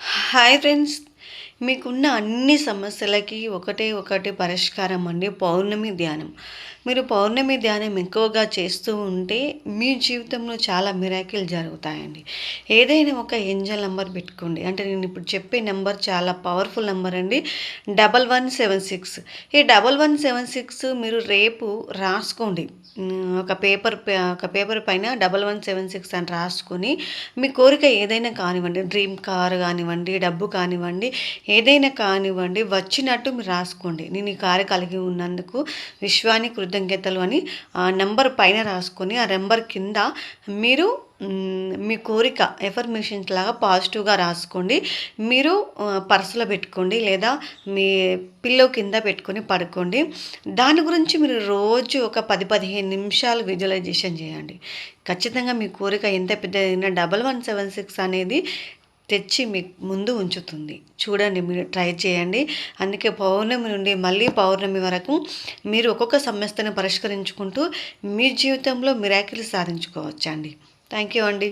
Hi friends, మీకున్న అన్ని సమస్యలకి ఒకటే పరిష్కారం అండి పౌర్ణమి ధ్యానం. మీరు పౌర్ణమి ధ్యానం ఎక్కువగా చేస్తూ ఉంటే మీ జీవితంలో చాలా మిరాకిల్ జరుగుతాయండి. ఏదైనా ఒక ఏంజెల్ నంబర్ పెట్టుకోండి. అంటే నేను ఇప్పుడు చెప్పే నెంబర్ చాలా పవర్ఫుల్ నెంబర్ అండి. 1176. ఈ 1176 మీరు రేపు రాసుకోండి. ఒక పేపర్ పైన 1176 అని రాసుకొని మీ కోరిక ఏదైనా కానివ్వండి, డ్రీమ్ కార్ కానివ్వండి, డబ్బు కానివ్వండి, ఏదైనా కానివ్వండి వచ్చినట్టు మీరు రాసుకోండి. నేను ఈ కారు కలిగి ఉన్నందుకు విశ్వానికి కృతజ్ఞతలు అని ఆ నెంబర్ పైన రాసుకొని ఆ నెంబర్ కింద మీరు మీ కోరిక ఎఫర్మేషన్స్ లాగా పాజిటివ్గా రాసుకోండి. మీరు పర్సులో పెట్టుకోండి లేదా మీ పిల్లో కింద పెట్టుకొని పడుకోండి. దాని గురించి మీరు రోజు ఒక 10-15 నిమిషాలు విజువలైజేషన్ చేయండి. ఖచ్చితంగా మీ కోరిక ఎంత పెద్దదైనా 1176 అనేది తెచ్చి మీ ముందు ఉంచుతుంది. చూడండి, మీరు ట్రై చేయండి. అందుకే పౌర్ణమి నుండి మళ్ళీ పౌర్ణమి వరకు మీరు ఒక్కొక్క సమస్యను పరిష్కరించుకుంటూ మీ జీవితంలో మిరాకిల్ సాధించుకోవచ్చండి. థ్యాంక్ యూ అండి.